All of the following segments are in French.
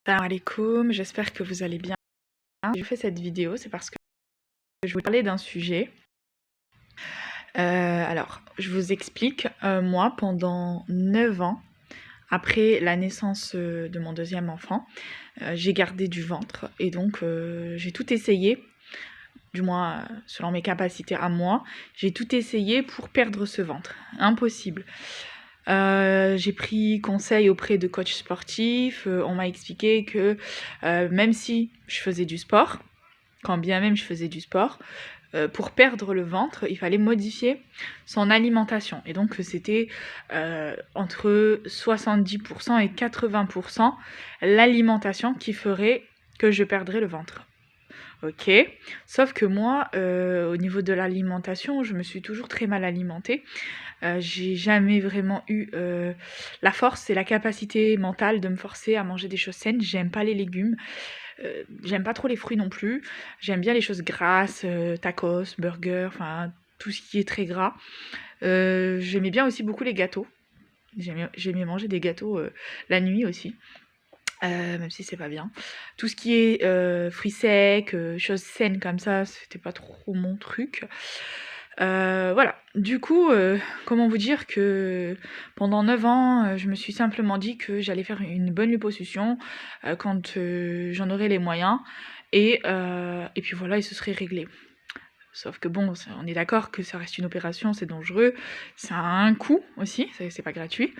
Salam alaikum, j'espère que vous allez bien. Je fais cette vidéo, c'est parce que je voulais parler d'un sujet. Alors, je vous explique. Moi, pendant 9 ans, après la naissance de mon deuxième enfant, j'ai gardé du ventre. Et donc, j'ai tout essayé, du moins selon mes capacités à moi, j'ai tout essayé pour perdre ce ventre. Impossible. J'ai pris conseil auprès de coachs sportifs. On m'a expliqué que même si je faisais du sport, quand bien même je faisais du sport, pour perdre le ventre, il fallait modifier son alimentation. Et donc c'était entre 70% et 80% l'alimentation qui ferait que je perdrais le ventre. Ok, sauf que moi, au niveau de l'alimentation, je me suis toujours très mal alimentée. J'ai jamais vraiment eu la force et la capacité mentale de me forcer à manger des choses saines. J'aime pas les légumes, j'aime pas trop les fruits non plus. J'aime bien les choses grasses, tacos, burgers, enfin tout ce qui est très gras. J'aimais bien aussi beaucoup les gâteaux. J'aimais manger des gâteaux la nuit aussi. Même si c'est pas bien. Tout ce qui est fruits secs, choses saines comme ça, c'était pas trop mon truc. Voilà. Du coup, comment vous dire que pendant 9 ans, je me suis simplement dit que j'allais faire une bonne liposuction quand j'en aurais les moyens. Et puis voilà, et ce serait réglé. Sauf que bon, on est d'accord que ça reste une opération, c'est dangereux, ça a un coût aussi, c'est pas gratuit.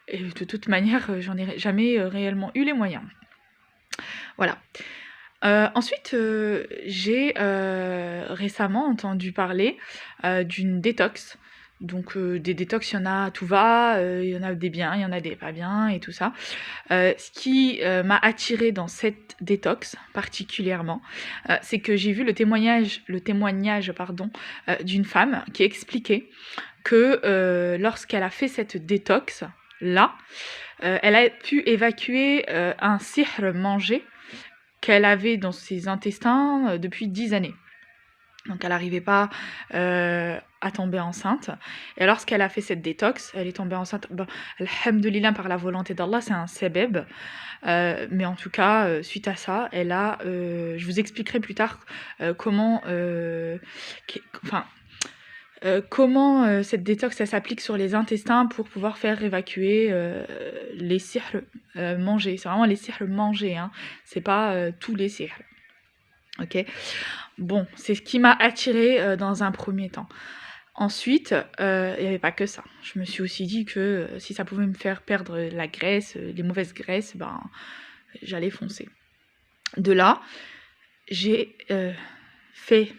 Et de toute manière, j'en ai jamais réellement eu les moyens. Voilà. Ensuite, j'ai récemment entendu parler d'une détox. Donc des détox, il y en a à tout va, il y en a des biens, il y en a des pas bien et tout ça. Ce qui m'a attirée dans cette détox particulièrement, c'est que j'ai vu le témoignage pardon, d'une femme qui expliquait que lorsqu'elle a fait cette détox là, elle a pu évacuer un sihr mangé qu'elle avait dans ses intestins depuis 10 années. Donc elle n'arrivait pas à tomber enceinte. Et lorsqu'elle a fait cette détox, elle est tombée enceinte. Bon, alhamdoulilah, par la volonté d'Allah, c'est un sebeb. Mais en tout cas, suite à ça, elle a... je vous expliquerai plus tard comment... comment cette détox elle s'applique sur les intestins pour pouvoir faire évacuer les sirs mangés. C'est vraiment les sirs mangés, hein. C'est pas tous les sirs. Ok. Bon, c'est ce qui m'a attirée dans un premier temps. Ensuite, il n'y avait pas que ça. Je me suis aussi dit que si ça pouvait me faire perdre la graisse, les mauvaises graisses, ben j'allais foncer. De là, j'ai fait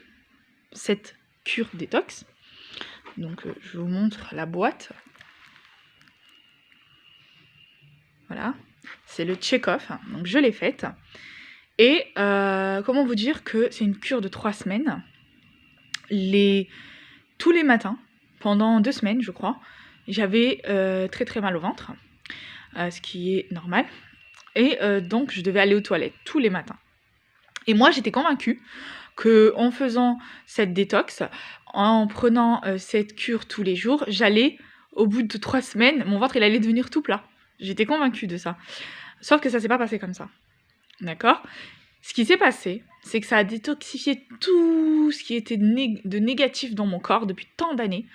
cette cure détox. Donc je vous montre la boîte. Voilà, c'est le check-off. Donc je l'ai faite. Et comment vous dire que c'est une cure de 3 semaines. Tous les matins, pendant 2 semaines je crois, j'avais très très mal au ventre. Ce qui est normal. Et donc je devais aller aux toilettes tous les matins. Et moi j'étais convaincue qu'en faisant cette détox, en prenant cette cure tous les jours, j'allais, au bout de 3 semaines, mon ventre il allait devenir tout plat. J'étais convaincue de ça. Sauf que ça s'est pas passé comme ça. D'accord ? Ce qui s'est passé, c'est que ça a détoxifié tout ce qui était de négatif dans mon corps depuis tant d'années.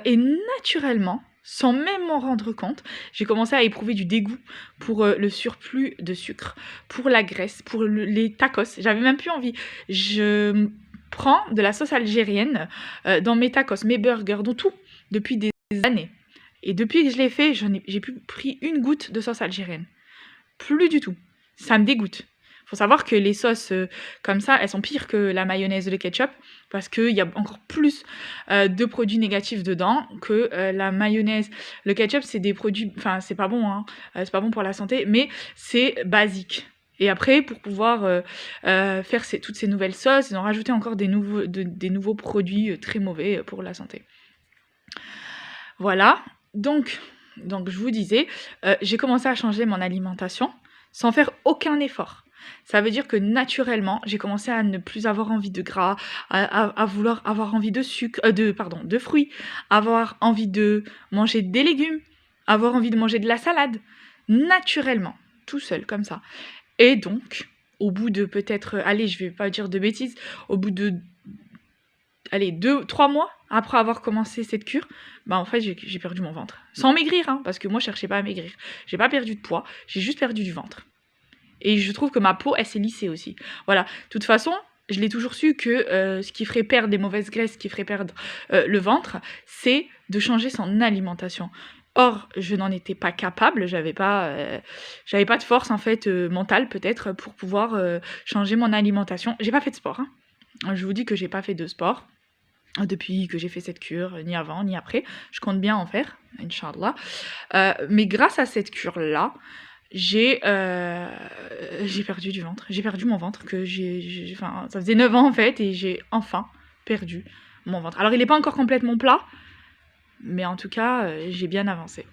Et naturellement, sans même m'en rendre compte, j'ai commencé à éprouver du dégoût pour le surplus de sucre, pour la graisse, pour les tacos. J'avais même plus envie. Je prends de la sauce algérienne dans mes tacos, mes burgers, dans tout, depuis des années. Et depuis que je l'ai fait, j'ai plus pris une goutte de sauce algérienne. Plus du tout. Ça me dégoûte. Faut savoir que les sauces comme ça, elles sont pires que la mayonnaise et le ketchup parce qu'il y a encore plus de produits négatifs dedans que la mayonnaise. Le ketchup, c'est des produits... Enfin, c'est pas bon, hein. C'est pas bon pour la santé, mais c'est basique. Et après, pour pouvoir faire toutes ces nouvelles sauces, ils ont rajouté encore des nouveaux produits très mauvais pour la santé. Voilà. Donc je vous disais, j'ai commencé à changer mon alimentation sans faire aucun effort. Ça veut dire que naturellement, j'ai commencé à ne plus avoir envie de gras, à vouloir avoir envie de de fruits, avoir envie de manger des légumes, avoir envie de manger de la salade, naturellement. tout seul, comme ça. Et donc, au bout de peut-être, allez, je vais pas dire de bêtises, au bout de, allez, 2-3 mois après avoir commencé cette cure, bah en fait j'ai perdu mon ventre. Sans maigrir, hein, parce que moi je cherchais pas à maigrir. J'ai pas perdu de poids, j'ai juste perdu du ventre. Et je trouve que ma peau, elle s'est lissée aussi. Voilà, de toute façon, je l'ai toujours su que ce qui ferait perdre des mauvaises graisses, ce qui ferait perdre le ventre, c'est de changer son alimentation. Or, je n'en étais pas capable, j'avais pas de force en fait mentale peut-être pour pouvoir changer mon alimentation. J'ai pas fait de sport, hein. Je vous dis que j'ai pas fait de sport depuis que j'ai fait cette cure, ni avant ni après. Je compte bien en faire, Inch'Allah. Mais grâce à cette cure-là, j'ai perdu du ventre. J'ai perdu mon ventre, enfin, ça faisait 9 ans en fait, et j'ai enfin perdu mon ventre. Alors il n'est pas encore complètement plat, mais en tout cas, j'ai bien avancé.